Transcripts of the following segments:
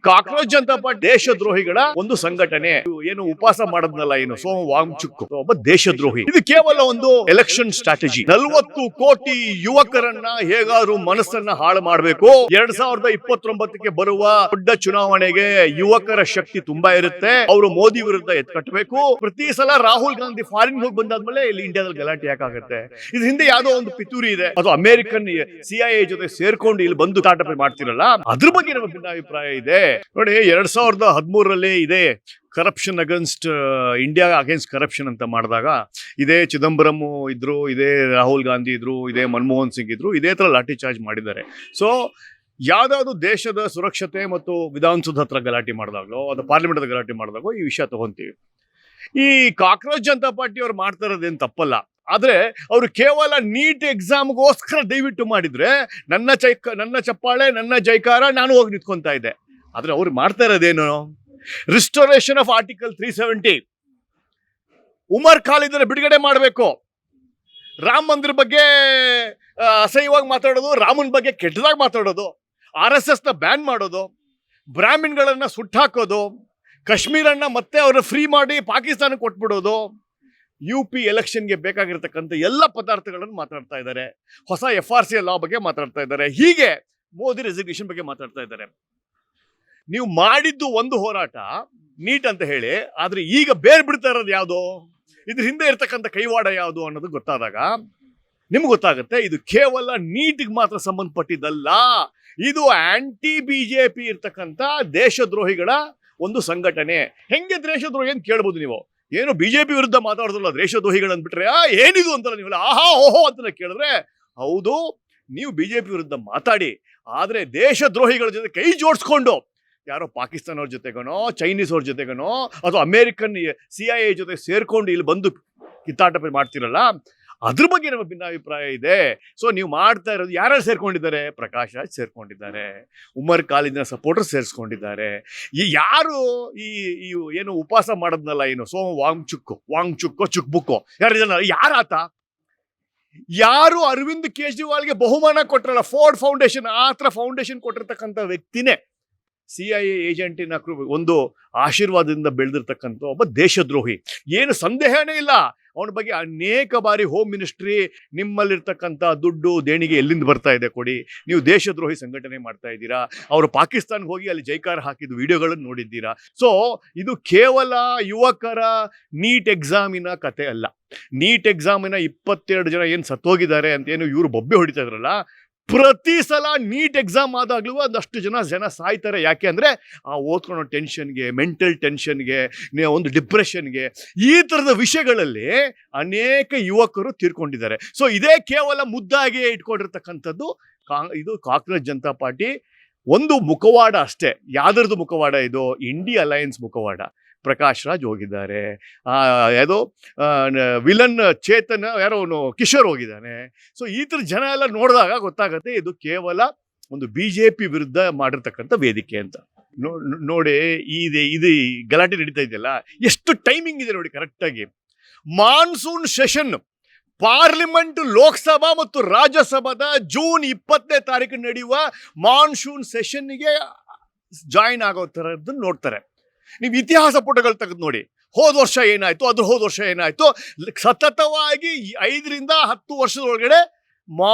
Cockroach Janata party ದೇಶದ್ರೋಹಿಗಳ ಒಂದು ಸಂಘಟನೆ. ಏನು ಉಪವಾಸ ಮಾಡದ್ನಲ್ಲ, ಏನು ಸೋಮ ವಾಂಗ್ಚುಕ್ ಒಬ್ಬ ದೇಶದ್ರೋಹಿ. ಇದು ಕೇವಲ ಒಂದು ಎಲೆಕ್ಷನ್ ಸ್ಟ್ರಾಟಜಿ. 40 ಕೋಟಿ ಯುವಕರನ್ನ ಹೇಗಾದ್ರೂ ಮನಸ್ಸನ್ನ ಹಾಳು ಮಾಡಬೇಕು. 2029ಕ್ಕೆ ಬರುವ ದೊಡ್ಡ ಚುನಾವಣೆಗೆ ಯುವಕರ ಶಕ್ತಿ ತುಂಬಾ ಇರುತ್ತೆ. ಅವರು ಮೋದಿ ವಿರುದ್ಧ ಎತ್ಕಟ್ಟಬೇಕು. ಪ್ರತಿ ಸಲ ರಾಹುಲ್ ಗಾಂಧಿ ಫಾರಿನ್ ಹೋಗಿ ಬಂದಾದ್ಮೇಲೆ ಇಲ್ಲಿ ಇಂಡಿಯಾದಲ್ಲಿ ಗಲಾಟೆ ಯಾಕಾಗುತ್ತೆ? ಇದು ಹಿಂದೆ ಯಾವ್ದೋ ಒಂದು ಪಿತೂರಿ ಇದೆ. ಅದು ಅಮೆರಿಕನ್ CIA ಜೊತೆ ಸೇರ್ಕೊಂಡು ಇಲ್ಲಿ ಬಂದು ತಾಟಪ ಮಾಡ್ತಿರಲ್ಲ, ಅದ್ರ ಬಗ್ಗೆ ನಮ್ಮ ಭಿನ್ನಾಭಿಪ್ರಾಯ ಇದೆ. ನೋಡಿ, 2013ರಲ್ಲಿ ಇದೆ corruption against India against corruption ಅಂತ ಮಾಡಿದಾಗ ಇದೇ ಚಿದಂಬರಂ ಇದ್ರು, ಇದೇ ರಾಹುಲ್ ಗಾಂಧಿ ಇದ್ರು, ಇದೇ ಮನಮೋಹನ್ ಸಿಂಗ್ ಇದ್ರು, ಇದೇ ತರ ಲಾಠಿ ಚಾರ್ಜ್ ಮಾಡಿದ್ದಾರೆ. ಸೊ ಯಾವ್ದಾದ್ರು ದೇಶದ ಸುರಕ್ಷತೆ ಮತ್ತು ವಿಧಾನಸೌಧ ಹತ್ರ ಗಲಾಟೆ ಮಾಡಿದಾಗಲೋ ಅಥವಾ ಪಾರ್ಲಿಮೆಂಟ್ ಗಲಾಟೆ ಮಾಡಿದಾಗೋ ಈ ವಿಷಯ ತಗೊಂತೀವಿ. ಈ ಕಾಕ್ರೋಚ್ ಜನತಾ ಪಾರ್ಟಿ ಅವ್ರು ಮಾಡ್ತಾ ಇರೋದೇನು ತಪ್ಪಲ್ಲ. ಆದ್ರೆ ಅವರು ಕೇವಲ ನೀಟ್ ಎಕ್ಸಾಮ್ಗೋಸ್ಕರ ದಯವಿಟ್ಟು ಮಾಡಿದ್ರೆ ನನ್ನ ಚಪ್ಪಾಳೆ, ನನ್ನ ಜೈಕಾರ, ನಾನು ಹೋಗಿ ನಿಂತ್ಕೊಂತಾ ಇದ್ದೆ. ಆದ್ರೆ ಅವ್ರು ಮಾಡ್ತಾ ಇರೋದೇನು? ರಿಸ್ಟೋರೇಷನ್ ಆಫ್ ಆರ್ಟಿಕಲ್ 370, ಉಮರ್ ಖಾಲಿದರ ಬಿಡುಗಡೆ ಮಾಡಬೇಕು, ರಾಮ ಮಂದಿರ ಬಗ್ಗೆ ಅಸಹ್ಯವಾಗಿ ಮಾತಾಡೋದು, ರಾಮನ್ ಬಗ್ಗೆ ಕೆಟ್ಟದಾಗಿ ಮಾತಾಡೋದು, RSS ನ ಬ್ಯಾನ್ ಮಾಡೋದು, ಬ್ರಾಹ್ಮಿನ್ಗಳನ್ನ ಸುಟ್ಟಾಕೋದು, ಕಾಶ್ಮೀರನ್ನ ಮತ್ತೆ ಅವ್ರನ್ನ ಫ್ರೀ ಮಾಡಿ ಪಾಕಿಸ್ತಾನಕ್ಕೆ ಕೊಟ್ಬಿಡೋದು, UP ಎಲೆಕ್ಷನ್ಗೆ ಬೇಕಾಗಿರ್ತಕ್ಕಂಥ ಎಲ್ಲ ಪದಾರ್ಥಗಳನ್ನು ಮಾತಾಡ್ತಾ ಇದ್ದಾರೆ. ಹೊಸ FRC ಲಾ ಬಗ್ಗೆ ಮಾತಾಡ್ತಾ ಇದ್ದಾರೆ. ಹೀಗೆ ಮೋದಿ ರೆಸಿಗ್ನೇಷನ್ ಬಗ್ಗೆ ಮಾತಾಡ್ತಾ ಇದ್ದಾರೆ. ನೀವು ಮಾಡಿದ್ದು ಒಂದು ಹೋರಾಟ ನೀಟ್ ಅಂತ ಹೇಳಿ, ಆದ್ರೆ ಈಗ ಬೇರೆ ಬಿಡ್ತಾ ಇರೋದು ಯಾವುದು, ಇದ್ರ ಹಿಂದೆ ಇರ್ತಕ್ಕಂಥ ಕೈವಾಡ ಯಾವುದು ಅನ್ನೋದು ಗೊತ್ತಾದಾಗ ನಿಮ್ಗೆ ಗೊತ್ತಾಗುತ್ತೆ ಇದು ಕೇವಲ ನೀಟ್ಗೆ ಮಾತ್ರ ಸಂಬಂಧಪಟ್ಟಿದ್ದಲ್ಲ. ಇದು ಆಂಟಿ BJP ಇರ್ತಕ್ಕಂಥ ದೇಶದ್ರೋಹಿಗಳ ಒಂದು ಸಂಘಟನೆ. ಹೆಂಗೆ ದೇಶದ್ರೋಹಿ ಅಂತ ಕೇಳ್ಬೋದು ನೀವು. ಏನು BJP ವಿರುದ್ಧ ಮಾತಾಡೋದಲ್ಲ, ದೇಶದ್ರೋಹಿಗಳು ಅಂದ್ಬಿಟ್ರೆ ಏನಿದು ಅಂತಲ್ಲ ನೀವೆಲ್ಲ ಆಹಾ ಓಹೋ ಅಂತ ಕೇಳಿದ್ರೆ, ಹೌದು ನೀವು BJP ವಿರುದ್ಧ ಮಾತಾಡಿ, ಆದ್ರೆ ದೇಶದ್ರೋಹಿಗಳ ಜೊತೆ ಕೈ ಜೋಡಿಸ್ಕೊಂಡು ಯಾರೋ ಪಾಕಿಸ್ತಾನ ಅವ್ರ ಜೊತೆಗನೋ, ಚೈನೀಸ್ ಅವ್ರ ಜೊತೆಗನೋ, ಅಥವಾ ಅಮೆರಿಕನ್ CIA ಜೊತೆ ಸೇರ್ಕೊಂಡು ಇಲ್ಲಿ ಬಂದು ಕಿತ್ತಾಟ ಮಾಡ್ತಿರಲ್ಲ, ಅದ್ರ ಬಗ್ಗೆ ನಮ್ಮ ಭಿನ್ನಾಭಿಪ್ರಾಯ ಇದೆ. ಸೊ ನೀವು ಮಾಡ್ತಾ ಇರೋದು ಯಾರು ಸೇರ್ಕೊಂಡಿದ್ದಾರೆ? ಪ್ರಕಾಶ್ ರಾಜ್ ಸೇರ್ಕೊಂಡಿದ್ದಾರೆ, ಉಮರ್ ಖಾಲಿದ್ನ ಸಪೋರ್ಟರ್ ಸೇರಿಸ್ಕೊಂಡಿದ್ದಾರೆ. ಯಾರು ಈ ಏನು ಉಪವಾಸ ಮಾಡದ್ನಲ್ಲ, ಏನು ಸೋಮ ವಾಂಗ್ಚುಕ್ಕೋ ಚುಕ್ಬುಕ್ಕೋ ಯಾರಾತ? ಯಾರು ಅರವಿಂದ್ ಕೇಜ್ರಿವಾಲ್ಗೆ ಬಹುಮಾನ ಕೊಟ್ರಲ್ಲ, ಫೋರ್ಡ್ ಫೌಂಡೇಶನ್, ಆತರ ಫೌಂಡೇಶನ್ ಕೊಟ್ಟಿರ್ತಕ್ಕಂಥ ವ್ಯಕ್ತಿನೇ CIA ಏಜೆಂಟಿನ ಒಂದು ಆಶೀರ್ವಾದದಿಂದ ಬೆಳೆದಿರ್ತಕ್ಕಂಥ ಒಬ್ಬ ದೇಶದ್ರೋಹಿ. ಏನು ಸಂದೇಹನೇ ಇಲ್ಲ. ಅವನ ಬಗ್ಗೆ ಅನೇಕ ಬಾರಿ ಹೋಮ್ ಮಿನಿಸ್ಟ್ರಿ ನಿಮ್ಮಲ್ಲಿರ್ತಕ್ಕಂಥ ದುಡ್ಡು ದೇಣಿಗೆ ಎಲ್ಲಿಂದ ಬರ್ತಾ ಇದೆ ಕೊಡಿ, ನೀವು ದೇಶದ್ರೋಹಿ ಸಂಘಟನೆ ಮಾಡ್ತಾ ಇದ್ದೀರಾ, ಅವರು ಪಾಕಿಸ್ತಾನ್ಗೆ ಹೋಗಿ ಅಲ್ಲಿ ಜೈಕಾರ ಹಾಕಿದ ವಿಡಿಯೋಗಳನ್ನು ನೋಡಿದ್ದೀರಾ. ಸೊ ಇದು ಕೇವಲ ಯುವಕರ ನೀಟ್ ಎಕ್ಸಾಮಿನ ಕತೆ ಅಲ್ಲ. ನೀಟ್ ಎಕ್ಸಾಮಿನ 22 ಜನ ಏನು ಸತ್ತೋಗಿದ್ದಾರೆ ಅಂತ ಏನು ಇವರು ಬೊಬ್ಬೆ ಹೊಡಿತಾ ಇದ್ರಲ್ಲ, ಪ್ರತಿ ಸಲ ನೀಟ್ ಎಕ್ಸಾಮ್ ಆದಾಗ್ಲೂ ಒಂದಷ್ಟು ಜನ ಸಾಯ್ತಾರೆ. ಯಾಕೆ ಅಂದರೆ ಆ ಓದ್ಕೊಳ್ಳೋ ಟೆನ್ಷನ್ಗೆ, ಮೆಂಟಲ್ ಟೆನ್ಷನ್ಗೆ, ಒಂದು ಡಿಪ್ರೆಷನ್ಗೆ, ಈ ಥರದ ವಿಷಯಗಳಲ್ಲಿ ಅನೇಕ ಯುವಕರು ತೀರ್ಕೊಂಡಿದ್ದಾರೆ. ಸೊ ಇದೇ ಕೇವಲ ಮುದ್ದಾಗಿ ಇಟ್ಕೊಂಡಿರ್ತಕ್ಕಂಥದ್ದು ಇದು ಕಾಕ್ರೋಚ್ ಜನತಾ ಪಾರ್ಟಿ ಒಂದು ಮುಖವಾಡ ಅಷ್ಟೇ. ಯಾವ್ದ್ರದ್ದು ಮುಖವಾಡ ಇದು? ಇಂಡಿಯಾ ಅಲಯನ್ಸ್ ಮುಖವಾಡ. ಪ್ರಕಾಶ್ ರಾಜ್ ಹೋಗಿದ್ದಾರೆ, ಯಾವುದೋ ವಿಲನ್ ಚೇತನ್ ಯಾರೋ ಕಿಶೋರ್ ಹೋಗಿದ್ದಾನೆ. ಸೊ ಈ ಥರ ಜನ ಎಲ್ಲ ನೋಡಿದಾಗ ಗೊತ್ತಾಗುತ್ತೆ ಇದು ಕೇವಲ ಒಂದು BJP ವಿರುದ್ಧ ಮಾಡಿರ್ತಕ್ಕಂಥ ವೇದಿಕೆ ಅಂತ. ನೋಡಿ, ಇದು ಗಲಾಟೆ ನಡೀತಾ ಇದೆಯಲ್ಲ, ಎಷ್ಟು ಟೈಮಿಂಗ್ ಇದೆ ನೋಡಿ ಕರೆಕ್ಟಾಗಿ. ಮಾನ್ಸೂನ್ ಸೆಷನ್, ಪಾರ್ಲಿಮೆಂಟ್, ಲೋಕಸಭಾ ಮತ್ತು ರಾಜ್ಯಸಭಾದ ಜೂನ್ 20ನೇ ತಾರೀಕು ನಡೆಯುವ ಮಾನ್ಸೂನ್ ಸೆಷನ್ಗೆ ಜಾಯಿನ್ ಆಗೋ ಥರದ್ದು ನೋಡ್ತಾರೆ. ನೀವು ಇತಿಹಾಸ ಪುಟಗಳು ತೆಗೆದು ನೋಡಿ, ಹೋದ ವರ್ಷ ಏನಾಯ್ತು, ಹೋದ ವರ್ಷ ಏನಾಯ್ತು. ಸತತವಾಗಿ 5 ರಿಂದ 10 ವರ್ಷದೊಳಗಡೆ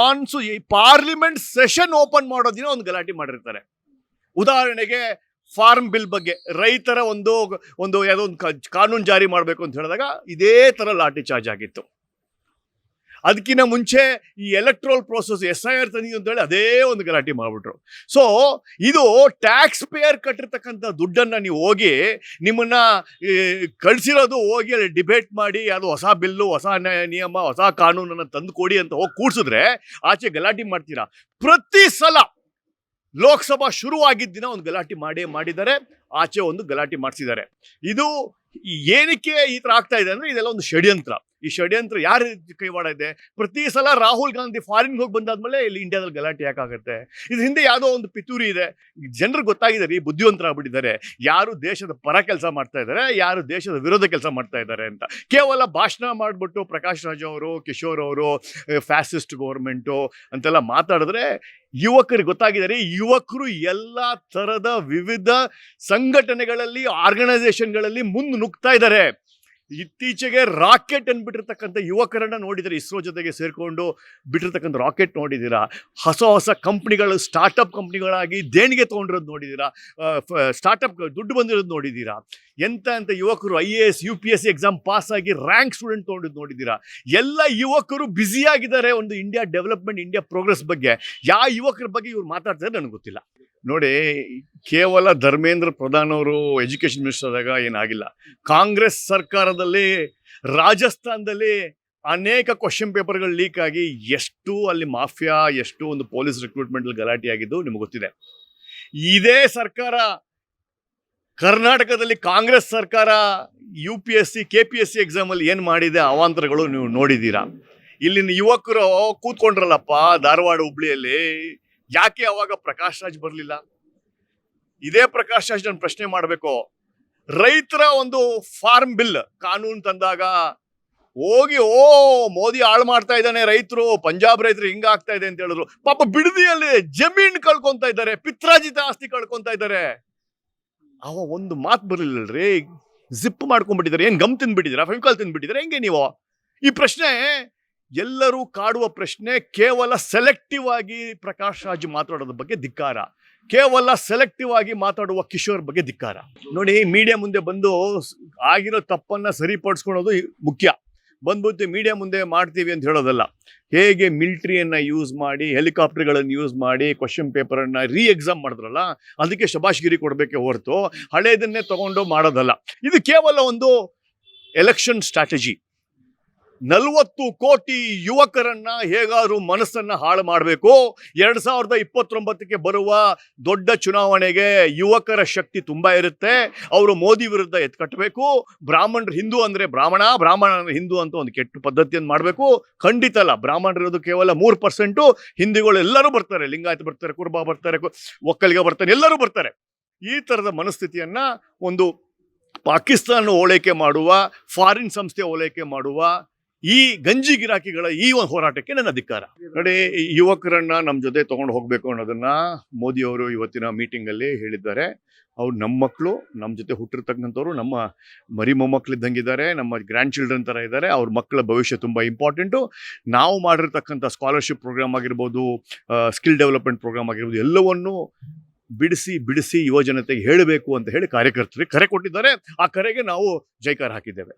ಪಾರ್ಲಿಮೆಂಟ್ ಸೆಷನ್ ಓಪನ್ ಮಾಡೋ ದಿನ ಒಂದು ಗಲಾಟೆ ಮಾಡಿರ್ತಾರೆ. ಉದಾಹರಣೆಗೆ ಫಾರ್ಮ್ ಬಿಲ್ ಬಗ್ಗೆ, ರೈತರ ಒಂದು ಯಾವುದೋ ಒಂದು ಕಾನೂನು ಜಾರಿ ಮಾಡಬೇಕು ಅಂತ ಹೇಳಿದಾಗ ಇದೇ ಥರ ಲಾಠಿ ಚಾರ್ಜ್ ಆಗಿತ್ತು. ಅದಕ್ಕಿಂತ ಮುಂಚೆ ಈ ಎಲೆಕ್ಟ್ರಲ್ ಪ್ರೋಸೆಸ್ SIR ತಂದಿ ಅಂತೇಳಿ ಅದೇ ಒಂದು ಗಲಾಟೆ ಮಾಡಿಬಿಟ್ರು. ಸೊ ಇದು ಟ್ಯಾಕ್ಸ್ ಪೇಯರ್ ಕಟ್ಟಿರ್ತಕ್ಕಂಥ ದುಡ್ಡನ್ನು ನೀವು ಹೋಗಿ ನಿಮ್ಮನ್ನ ಕಳಿಸಿರೋದು ಹೋಗಿ ಅಲ್ಲಿ ಡಿಬೇಟ್ ಮಾಡಿ ಅದು ಹೊಸ ಬಿಲ್ಲು, ಹೊಸ ನಿಯಮ, ಹೊಸ ಕಾನೂನನ್ನು ತಂದು ಕೊಡಿ ಅಂತ ಹೋಗಿ ಕೂಡ್ಸಿದ್ರೆ ಆಚೆ ಗಲಾಟೆ ಮಾಡ್ತೀರಾ. ಪ್ರತಿ ಸಲ ಲೋಕಸಭಾ ಶುರುವಾಗಿದ್ದ ದಿನ ಒಂದು ಗಲಾಟೆ ಮಾಡಿದ್ದಾರೆ, ಆಚೆ ಒಂದು ಗಲಾಟೆ ಮಾಡಿಸಿದ್ದಾರೆ. ಇದು ಏನಕ್ಕೆ ಈ ಥರ ಆಗ್ತಾ ಇದೆ ಅಂದರೆ ಇದೆಲ್ಲ ಒಂದು ಷಡ್ಯಂತ್ರ. ಈ ಷಡ್ಯಂತ್ರ ಯಾರು ಕೈವಾಡ ಇದೆ? ಪ್ರತಿ ಸಲ ರಾಹುಲ್ ಗಾಂಧಿ ಫಾರಿನ್ ಹೋಗಿ ಬಂದಾದ್ಮೇಲೆ ಇಲ್ಲಿ ಇಂಡಿಯಾದಲ್ಲಿ ಗಲಾಟೆ ಯಾಕಾಗುತ್ತೆ? ಇದ್ರ ಹಿಂದೆ ಯಾವುದೋ ಒಂದು ಪಿತೂರಿ ಇದೆ. ಜನರಿಗೆ ಗೊತ್ತಾಗಿದ್ದಾರೆ, ಬುದ್ಧಿವಂತರಾಗ್ಬಿಟ್ಟಿದ್ದಾರೆ, ಯಾರು ದೇಶದ ಪರ ಕೆಲಸ ಮಾಡ್ತಾ ಇದ್ದಾರೆ, ಯಾರು ದೇಶದ ವಿರೋಧ ಕೆಲಸ ಮಾಡ್ತಾ ಇದ್ದಾರೆ ಅಂತ. ಕೇವಲ ಭಾಷಣ ಮಾಡಿಬಿಟ್ಟು ಪ್ರಕಾಶ್ ರಾಜ್ ಅವರು, ಕಿಶೋರ್ ಅವರು ಫ್ಯಾಸಿಸ್ಟ್ ಗೌರ್ಮೆಂಟು ಅಂತೆಲ್ಲ ಮಾತಾಡಿದ್ರೆ ಯುವಕರಿಗೆ ಗೊತ್ತಾಗಿದ್ದಾರೆ. ಯುವಕರು ಎಲ್ಲ ಥರದ ವಿವಿಧ ಸಂಘಟನೆಗಳಲ್ಲಿ, ಆರ್ಗನೈಸೇಷನ್ಗಳಲ್ಲಿ ಮುಂದೆ ನುಗ್ತಾ ಇದ್ದಾರೆ. ಇತ್ತೀಚೆಗೆ ರಾಕೆಟ್ ಅನ್ಬಿಟ್ಟಿರ್ತಕ್ಕಂಥ ಯುವಕರನ್ನ ನೋಡಿದರೆ, ಇಸ್ರೋ ಜೊತೆಗೆ ಸೇರಿಕೊಂಡು ಬಿಟ್ಟಿರ್ತಕ್ಕಂಥ ರಾಕೆಟ್ ನೋಡಿದ್ದೀರಾ? ಹೊಸ ಹೊಸ ಕಂಪ್ನಿಗಳು ಸ್ಟಾರ್ಟಪ್ ಕಂಪ್ನಿಗಳಾಗಿ ದೇಣಿಗೆ ತೊಗೊಂಡಿರೋದು ನೋಡಿದ್ದೀರಾ? ಸ್ಟಾರ್ಟಪ್ ದುಡ್ಡು ಬಂದಿರೋದು ನೋಡಿದ್ದೀರಾ? ಎಂತ ಯುವಕರು IAS UPSC ಎಕ್ಸಾಮ್ ಪಾಸ್ ಆಗಿ ರ್ಯಾಂಕ್ ಸ್ಟೂಡೆಂಟ್ ತೊಗೊಂಡಿದ್ದು ನೋಡಿದ್ದೀರಾ? ಎಲ್ಲ ಯುವಕರು ಬ್ಯುಸಿಯಾಗಿದ್ದಾರೆ ಒಂದು ಇಂಡಿಯಾ ಡೆವಲಪ್ಮೆಂಟ್, ಇಂಡಿಯಾ ಪ್ರೋಗ್ರೆಸ್ ಬಗ್ಗೆ. ಯಾವ ಯುವಕರ ಬಗ್ಗೆ ಇವ್ರು ಮಾತಾಡ್ತಾರೆ ನನಗೆ ಗೊತ್ತಿಲ್ಲ. ನೋಡಿ, ಕೇವಲ ಧರ್ಮೇಂದ್ರ ಪ್ರಧಾನ್ ಅವರು ಎಜುಕೇಷನ್ ಮಿನಿಸ್ಟರ್ ಆದಾಗ ಏನಾಗಿಲ್ಲ. ಕಾಂಗ್ರೆಸ್ ಸರ್ಕಾರದಲ್ಲಿ ರಾಜಸ್ಥಾನದಲ್ಲಿ ಅನೇಕ ಕ್ವಶನ್ ಪೇಪರ್ಗಳು ಲೀಕ್ ಆಗಿ ಎಷ್ಟು ಅಲ್ಲಿ ಮಾಫಿಯಾ, ಎಷ್ಟು ಒಂದು ಪೊಲೀಸ್ ರಿಕ್ರೂಟ್ಮೆಂಟ್ ಗಲಾಟೆ ಆಗಿದ್ದು ನಿಮ್ಗೆ ಗೊತ್ತಿದೆ. ಇದೇ ಸರ್ಕಾರ ಕರ್ನಾಟಕದಲ್ಲಿ ಕಾಂಗ್ರೆಸ್ ಸರ್ಕಾರ UPSC KPSC ಎಕ್ಸಾಮಲ್ಲಿ ಏನು ಮಾಡಿದೆ ಅವಾಂತರಗಳು ನೀವು ನೋಡಿದ್ದೀರಾ? ಇಲ್ಲಿನ ಯುವಕರು ಕೂತ್ಕೊಂಡ್ರಲ್ಲಪ್ಪ ಧಾರವಾಡ ಹುಬ್ಳಿಯಲ್ಲಿ, ಯಾಕೆ ಅವಾಗ ಪ್ರಕಾಶ್ ರಾಜ್ ಬರಲಿಲ್ಲ? ಇದೇ ಪ್ರಕಾಶ್ ರಾಜ್ ನಾನು ಪ್ರಶ್ನೆ ಮಾಡಬೇಕು. ರೈತರ ಒಂದು ಫಾರ್ಮ್ ಬಿಲ್ ಕಾನೂನು ತಂದಾಗ ಹೋಗಿ ಮೋದಿ ಹಾಳು ಮಾಡ್ತಾ ಇದ್ದಾನೆ, ರೈತರು, ಪಂಜಾಬ್ ರೈತರು ಹಿಂಗ ಆಗ್ತಾ ಇದೆ ಅಂತ ಹೇಳಿದ್ರು. ಪಾಪ ಬಿಡದಿಯಲ್ಲಿ ಜಮೀನ್ ಕಳ್ಕೊಂತ ಇದ್ದಾರೆ, ಪಿತ್ರಾಜಿತ ಆಸ್ತಿ ಕಳ್ಕೊಂತ ಇದ್ದಾರೆ. ಅವ ಒಂದು ಮಾತು ಬರಲಿಲ್ಲಲ್ರಿ, ಜಿಪ್ ಮಾಡ್ಕೊಂಡ್ಬಿಟ್ಟಿದ್ದಾರೆ. ಏನ್ ಗಮ್ ತಿಂದ್ಬಿಟ್ಟಿದ್ದೀರಾ, ಫೆವಿಕಾಲ್ ತಿಂದ್ಬಿಟ್ಟಿದ್ದಾರೆ, ಹೆಂಗೆ ನೀವು? ಈ ಪ್ರಶ್ನೆ ಎಲ್ಲರೂ ಕಾಡುವ ಪ್ರಶ್ನೆ. ಕೇವಲ ಸೆಲೆಕ್ಟಿವ್ ಆಗಿ ಪ್ರಕಾಶ್ ರಾಜ್ ಮಾತಾಡೋದ್ರ ಬಗ್ಗೆ ಧಿಕ್ಕಾರ, ಕೇವಲ ಸೆಲೆಕ್ಟಿವ್ ಆಗಿ ಮಾತಾಡುವ ಕಿಶೋರ್ ಬಗ್ಗೆ ಧಿಕ್ಕಾರ. ನೋಡಿ, ಮೀಡಿಯಾ ಮುಂದೆ ಬಂದು ಆಗಿರೋ ತಪ್ಪನ್ನ ಸರಿಪಡಿಸ್ಕೊಳ್ಳೋದು ಮುಖ್ಯ. ಬಂದ್ಬಿಟ್ಟು ಮೀಡಿಯಾ ಮುಂದೆ ಮಾಡ್ತೀವಿ ಅಂತ ಹೇಳೋದಲ್ಲ. ಹೇಗೆ ಮಿಲಿಟರಿಯನ್ನು ಯೂಸ್ ಮಾಡಿ, ಹೆಲಿಕಾಪ್ಟರ್ಗಳನ್ನು ಯೂಸ್ ಮಾಡಿ ಕ್ವಶನ್ ಪೇಪರನ್ನು ಎಕ್ಸಾಮ್ ಮಾಡಿದ್ರಲ್ಲ, ಅದಕ್ಕೆ ಶಬಾಷ್ಗಿರಿ ಕೊಡಬೇಕೆ ಹೊರತು ಹಳೇದನ್ನೇ ತಗೊಂಡು ಮಾಡೋದಲ್ಲ. ಇದು ಕೇವಲ ಒಂದು ಎಲೆಕ್ಷನ್ ಸ್ಟ್ರಾಟಜಿ. 40 ಕೋಟಿ ಯುವಕರನ್ನ ಹೇಗಾದ್ರೂ ಮನಸ್ಸನ್ನ ಹಾಳು ಮಾಡಬೇಕು. 2029ಕ್ಕೆ ಬರುವ ದೊಡ್ಡ ಚುನಾವಣೆಗೆ ಯುವಕರ ಶಕ್ತಿ ತುಂಬಾ ಇರುತ್ತೆ. ಅವರು ಮೋದಿ ವಿರುದ್ಧ ಎತ್ಕಟ್ಟಬೇಕು. ಬ್ರಾಹ್ಮಣರು ಹಿಂದೂ ಅಂದ್ರೆ ಬ್ರಾಹ್ಮಣ ಅಂದ್ರೆ ಹಿಂದೂ ಅಂತ ಒಂದು ಕೆಟ್ಟ ಪದ್ಧತಿಯನ್ನು ಮಾಡಬೇಕು. ಖಂಡಿತ ಅಲ್ಲ. ಬ್ರಾಹ್ಮಣರಿರೋದು ಕೇವಲ 3%. ಹಿಂದೂಗಳು ಎಲ್ಲರೂ ಬರ್ತಾರೆ, ಲಿಂಗಾಯತ ಬರ್ತಾರೆ, ಕುರುಬ ಬರ್ತಾರೆ, ಒಕ್ಕಲಿಗ ಬರ್ತಾರೆ, ಎಲ್ಲರೂ ಬರ್ತಾರೆ. ಈ ತರದ ಮನಸ್ಥಿತಿಯನ್ನ ಒಂದು ಪಾಕಿಸ್ತಾನ ಓಲೈಕೆ ಮಾಡುವ, ಫಾರಿನ್ ಸಂಸ್ಥೆ ಓಲೈಕೆ ಮಾಡುವ ಈ ಗಂಜಿ ಗಿರಾಕಿಗಳ ಈ ಒಂದು ಹೋರಾಟಕ್ಕೆ ನನ್ನ ಧಿಕ್ಕಾರ. ನೋಡಿ, ಯುವಕರನ್ನ ನಮ್ಮ ಜೊತೆ ತಗೊಂಡು ಹೋಗ್ಬೇಕು ಅನ್ನೋದನ್ನ ಮೋದಿ ಅವರು ಇವತ್ತಿನ ಮೀಟಿಂಗ್ ಅಲ್ಲಿ ಹೇಳಿದ್ದಾರೆ. ಅವ್ರು ನಮ್ಮ ಮಕ್ಕಳು, ನಮ್ಮ ಜೊತೆ ಹುಟ್ಟಿರ್ತಕ್ಕಂಥವ್ರು ನಮ್ಮ ಮರಿ ಮೊಮ್ಮಕ್ಕಳಿದ್ದಂಗಿದ್ದಾರೆ, ನಮ್ಮ ಗ್ರ್ಯಾಂಡ್ ಚಿಲ್ಡ್ರನ್ ಥರ ಇದ್ದಾರೆ. ಅವ್ರ ಮಕ್ಕಳ ಭವಿಷ್ಯ ತುಂಬ ಇಂಪಾರ್ಟೆಂಟು. ನಾವು ಮಾಡಿರ್ತಕ್ಕಂಥ ಸ್ಕಾಲರ್ಶಿಪ್ ಪ್ರೋಗ್ರಾಮ್ ಆಗಿರ್ಬೋದು, ಸ್ಕಿಲ್ ಡೆವಲಪ್ಮೆಂಟ್ ಪ್ರೋಗ್ರಾಮ್ ಆಗಿರ್ಬೋದು, ಎಲ್ಲವನ್ನೂ ಬಿಡಿಸಿ ಯುವ ಜನತೆಗೆ ಹೇಳಬೇಕು ಅಂತ ಹೇಳಿ ಕಾರ್ಯಕರ್ತರಿಗೆ ಕರೆ ಕೊಟ್ಟಿದ್ದಾರೆ. ಆ ಕರೆಗೆ ನಾವು ಜೈಕಾರ ಹಾಕಿದ್ದೇವೆ.